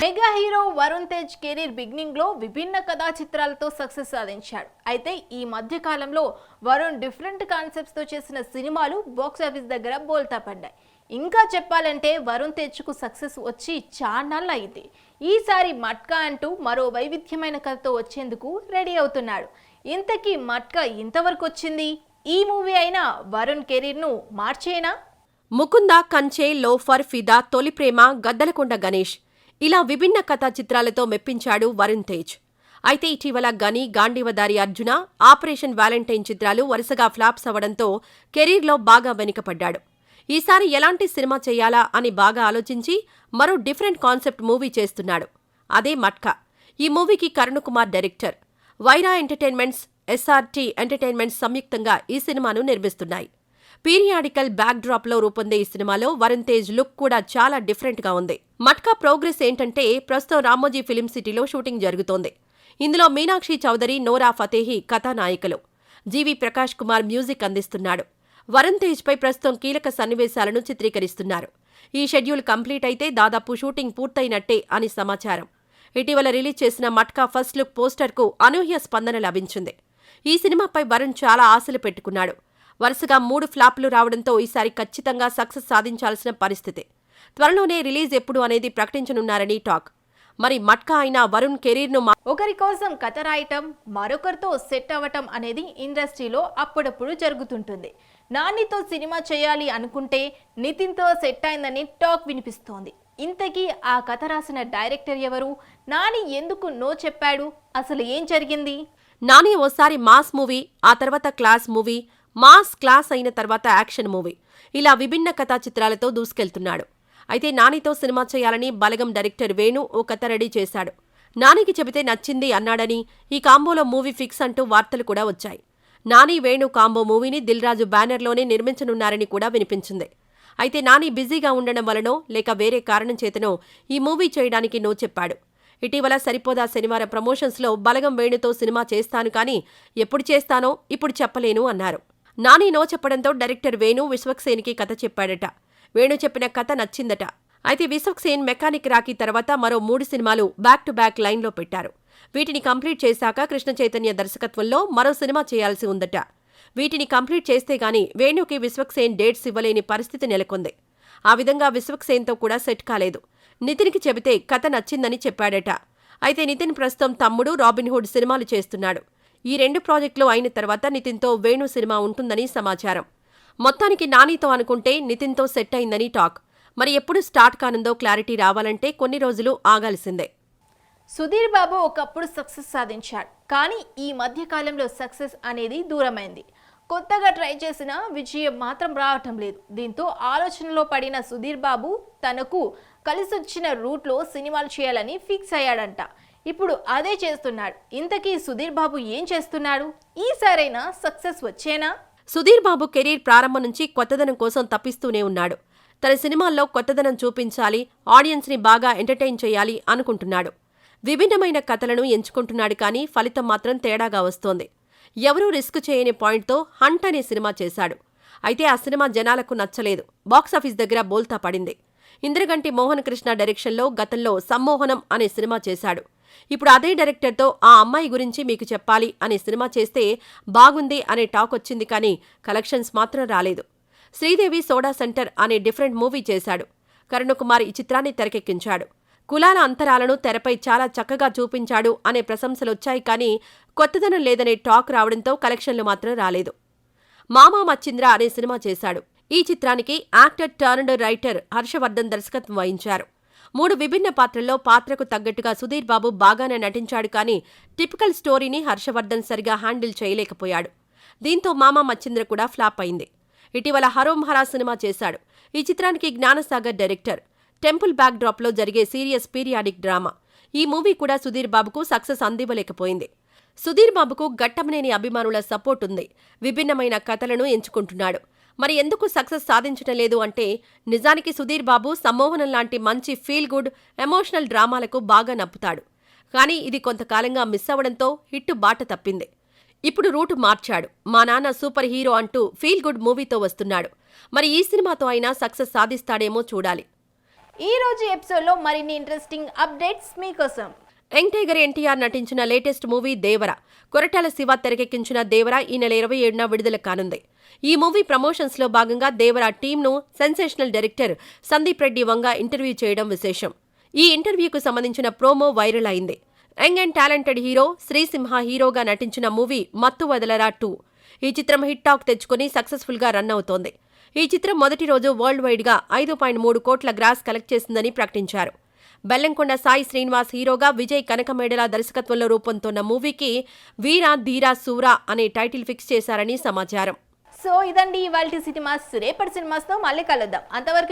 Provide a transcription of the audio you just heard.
Mega hero Varun Tej career beginning లో విభిన్న కథా చిత్రాలతో సక్సెస్ సాధించాడు. అయితే ఈ మధ్య కాలంలో వరుణ్ డిఫరెంట్ కాన్సెప్ట్స్ తో చేసిన సినిమాలు బాక్స్ ఆఫీస్ దగ్గర బోల్తా పడ్డాయి. ఇంకా చెప్పాలంటే వరుణ్ తేజ్ కు సక్సెస్ వచ్చి చాన్నాళ్ళు అయింది. ఈసారి మట్కా అంటూ మరో వైవిధ్యమైన కథతో వచ్చేందుకు రెడీ అవుతున్నాడు. ఇంతకీ మట్కా ఇంతవరకు వచ్చింది? ఈ మూవీ అయినా వరుణ్ కెరీర్ ను మార్చేనా? ముకుంద, కంచే, లోఫర్, ఫిదా, తొలి ప్రేమ, గద్దలకొండ గణేష్ ఇలా విభిన్న కథా చిత్రాలతో మెప్పించాడు వరుణ్ తేజ్. అయితే ఇటీవల గని, గాంధీవదారి అర్జున, ఆపరేషన్ వ్యాలంటైన్ చిత్రాలు వరుసగా ఫ్లాప్స్ అవ్వడంతో కెరీర్లో బాగా వెనుకపడ్డాడు. ఈసారి ఎలాంటి సినిమా చేయాలా అని బాగా ఆలోచించి మరో డిఫరెంట్ కాన్సెప్ట్ మూవీ చేస్తున్నాడు. అదే మట్కా. ఈ మూవీకి Karunakumar director. Wyra entertainments, SRT entertainments సంయుక్తంగా ఈ సినిమాను నిర్మిస్తున్నాయి. పీరియాడికల్ బ్యాక్ డ్రాప్ లో రూపొందే ఈ సినిమాలో వరుణ్ తేజ్ లుక్ కూడా చాలా డిఫరెంట్ గా ఉంది. మట్కా ప్రోగ్రెస్ ఏంటంటే ప్రస్తుతం రామోజీ ఫిలిం సిటీలో షూటింగ్ జరుగుతోంది. ఇందులో మీనాక్షి చౌదరి, నోరా ఫతేహి కథానాయికలు. జీవి ప్రకాష్ కుమార్ మ్యూజిక్ అందిస్తున్నాడు. వరుణ్ తేజ్ పై ప్రస్తుతం కీలక సన్నివేశాలను చిత్రీకరిస్తున్నారు. ఈ షెడ్యూల్ కంప్లీట్ అయితే దాదాపు షూటింగ్ పూర్తయినట్టే అని సమాచారం. ఇటీవల రిలీజ్ చేసిన మట్కా ఫస్ట్ లుక్ పోస్టర్కు అనూహ్య స్పందన లభించింది. ఈ సినిమాపై వరుణ్ చాలా ఆశలు పెట్టుకున్నాడు. వరుసగా 3 ఫ్లాప్లు రావడంతో ఈసారి ఖచ్చితంగా సక్సెస్ సాధించాల్సిన పరిస్థితి. త్వరలోనే రిలీజ్ ఎప్పుడు అనేది ప్రకటించనున్నారని టాక్. మరి మట్కా అయినా వరుణ్ కెరీర్ను ఒకరి కోసం కథ రాయటం, మరొకరితో సెట్ అవ్వటం అనేది ఇండస్ట్రీలో అప్పుడప్పుడు జరుగుతుంటుంది. నానితో సినిమా చేయాలి అనుకుంటే నితిన్తో సెట్ అయిందని టాక్ వినిపిస్తోంది. ఇంతకీ ఆ కథ రాసిన డైరెక్టర్ ఎవరు? నాని ఎందుకు నో చెప్పాడు? అసలు ఏం జరిగింది? నాని ఓసారి మాస్ మూవీ, ఆ తర్వాత క్లాస్ మూవీ, మాస్ క్లాస్ అయిన తర్వాత యాక్షన్ మూవీ ఇలా విభిన్న కథా చిత్రాలతో దూసుకెళ్తున్నాడు. అయితే నానితో సినిమా చేయాలని బలగం డైరెక్టర్ వేణు ఓ కథ రెడీ చేశాడు. నానికి చెబితే నచ్చింది అన్నాడని ఈ కాంబోలో మూవీ ఫిక్స్ అంటూ వార్తలు కూడా వచ్చాయి. నాని వేణు కాంబో మూవీని దిల్ రాజు బ్యానర్లోనే నిర్మించనున్నారని కూడా వినిపించింది. అయితే నాని బిజీగా ఉండడం వలనో లేక వేరే కారణం చేతనో ఈ మూవీ చేయడానికి నో చెప్పాడు. ఇటీవల సరిపోదా శనివారం ప్రమోషన్స్లో బలగం వేణుతో సినిమా చేస్తాను కానీ ఎప్పుడు చేస్తానో ఇప్పుడు చెప్పలేను అన్నారు. నాని నో చెప్పడంతో డైరెక్టర్ వేణు విశ్వక్సేన్కి కథ చెప్పాడట. వేణు చెప్పిన కథ నచ్చిందట. అయితే విశ్వక్సేన్ మెకానిక్ రాకీ తర్వాత మరో 3 సినిమాలు బ్యాక్ టు బ్యాక్ లైన్లో పెట్టారు. వీటిని కంప్లీట్ చేశాక కృష్ణ చైతన్య దర్శకత్వంలో మరో సినిమా చేయాల్సి ఉందట. వీటిని కంప్లీట్ చేస్తే గాని వేణుకి విశ్వక్సేన్ డేట్స్ ఇవ్వలేని పరిస్థితి నెలకొంది. ఆ విధంగా విశ్వక్సేన్తో కూడా సెట్ కాలేదు. నితిన్కి చెబితే కథ నచ్చిందని చెప్పాడట. అయితే నితిన్ ప్రస్తుతం తమ్ముడు, రాబిన్హుడ్ సినిమాలు చేస్తున్నాడు. ఈ 2 ప్రాజెక్టులు అయిన తర్వాత నితిన్తో వేణు సినిమా ఉంటుందని సమాచారం. మొత్తానికి నానితో అనుకుంటే నితిన్తో సెట్ అయిందని టాక్. మరి ఎప్పుడు స్టార్ట్ కానుందో క్లారిటీ రావాలంటే కొన్ని రోజులు ఆగాల్సిందే. సుధీర్ బాబు ఒకప్పుడు సక్సెస్ సాధించాడు. కానీ ఈ మధ్య కాలంలో సక్సెస్ అనేది దూరమైంది. కొత్తగా ట్రై చేసిన విజయం మాత్రం రావటం లేదు. దీంతో ఆలోచనలో పడిన సుధీర్ బాబు తనకు కలిసొచ్చిన రూట్లో సినిమాలు చేయాలని ఫిక్స్ అయ్యాడంట. ఇప్పుడు అదే చేస్తున్నాడు. ఇంతకీ సుధీర్ బాబు ఏం చేస్తున్నాడు? ఈసారైనా సక్సెస్ వచ్చేనా? సుధీర్ బాబు కెరీర్ ప్రారంభం నుంచి కొత్తదనం కోసం తప్పిస్తూనే ఉన్నాడు. తన సినిమాల్లో కొత్తదనం చూపించాలి, ఆడియన్స్ని బాగా ఎంటర్టైన్ చేయాలి అనుకుంటున్నాడు. విభిన్నమైన కథలను ఎంచుకుంటున్నాడు కానీ ఫలితం మాత్రం తేడాగా వస్తోంది. ఎవరూ రిస్క్ చేయని పాయింట్తో హంట్ అనే సినిమా చేశాడు. అయితే ఆ సినిమా జనాలకు నచ్చలేదు. బాక్సాఫీస్ దగ్గర బోల్తా పడింది. ఇంద్రగంటి మోహన్ కృష్ణ డైరెక్షన్లో గతంలో సమ్మోహనం అనే సినిమా చేశాడు. ఇప్పుడు అదే డైరెక్టర్తో ఆ అమ్మాయి గురించి మీకు చెప్పాలి అనే సినిమా చేస్తే బాగుంది అనే టాక్ వచ్చింది కానీ కలెక్షన్స్ మాత్రం రాలేదు. శ్రీదేవి సోడా సెంటర్ అనే డిఫరెంట్ మూవీ చేశాడు. కరుణకుమార్ ఈ చిత్రాన్ని తెరకెక్కించాడు. కులాల అంతరాలను తెరపై చాలా చక్కగా చూపించాడు అనే ప్రశంసలొచ్చాయి కానీ కొత్తదనం లేదనే టాక్ రావడంతో కలెక్షన్లు మాత్రం రాలేదు. మామా మచ్చింద్ర అనే సినిమా చేశాడు. ఈ చిత్రానికి యాక్టర్ టర్న్డ్ రైటర్ హర్షవర్ధన్ దర్శకత్వం వహించారు. 3 విభిన్న పాత్రల్లో పాత్రకు తగ్గట్టుగా సుధీర్ బాబు బాగానే నటించాడు కానీ టిపికల్ స్టోరీని హర్షవర్ధన్ సరిగా హ్యాండిల్ చేయలేకపోయాడు. దీంతో మామా మచ్చింద్ర కూడా ఫ్లాప్ అయింది. ఇటీవల హరోం హరా సినిమా చేశాడు. ఈ చిత్రానికి జ్ఞానసాగర్ డైరెక్టర్. టెంపుల్ బ్యాక్ డ్రాప్లో జరిగే సీరియస్ పీరియాడిక్ డ్రామా. ఈ మూవీ కూడా సుధీర్ బాబుకు సక్సెస్ అందివ్వలేకపోయింది. సుధీర్ బాబుకు గట్టమనేని అభిమానుల సపోర్ట్ ఉంది. విభిన్నమైన కథలను ఎంచుకుంటున్నాడు. మరి ఎందుకు సక్సెస్ సాధించటం లేదు అంటే నిజానికి సుధీర్ బాబు సమ్మోహనం లాంటి మంచి ఫీల్ గుడ్ ఎమోషనల్ డ్రామాలకు బాగా నప్పుతాడు. కానీ ఇది కొంతకాలంగా మిస్ అవ్వడంతో హిట్టు బాట తప్పింది. ఇప్పుడు రూటు మార్చాడు. మా నాన్న సూపర్ హీరో అంటూ ఫీల్ గుడ్ మూవీతో వస్తున్నాడు. మరి ఈ సినిమాతో అయినా సక్సెస్ సాధిస్తాడేమో చూడాలి. ఈ రోజు ఎపిసోడ్లో మరిన్ని ఇంట్రెస్టింగ్ అప్డేట్స్ మీకోసం. యంగ్ టైగర్ ఎన్టీఆర్ నటించిన లేటెస్ట్ మూవీ దేవర. కొరటాల శివ తెరకెక్కించిన దేవర ఈ నెల 27న విడుదల కానుంది. ఈ మూవీ ప్రమోషన్స్లో భాగంగా దేవర టీంను sensational director Sandeep Reddy Vanga interview చేయడం విశేషం. ఈ ఇంటర్వ్యూకు సంబంధించిన ప్రోమో వైరల్ అయింది. Young and talented hero Srisimha హీరోగా నటించిన మూవీ మత్తు వదలరా 2. ఈ చిత్రం హిట్ టాక్ తెచ్చుకుని సక్సెస్ఫుల్గా రన్ అవుతోంది. ఈ చిత్రం మొదటి రోజు వరల్డ్ వైడ్గా 5.3 కోట్ల గ్రాస్ కలెక్ట్ చేసిందని ప్రకటించారు. బెల్లంకొండ సాయి శ్రీనివాస్ హీరోగా విజయ్ కనకమేడల దర్శకత్వంలో రూపొందుతున్న మూవీకి వీర ధీర శూర అనే టైటిల్ ఫిక్స్ చేశారని సమాచారం. సో ఇదండి ఇవాల్టి సినిమాస్. రేపటి సినిమాస్తో మళ్ళీ కలుద్దాం. అంతవరకు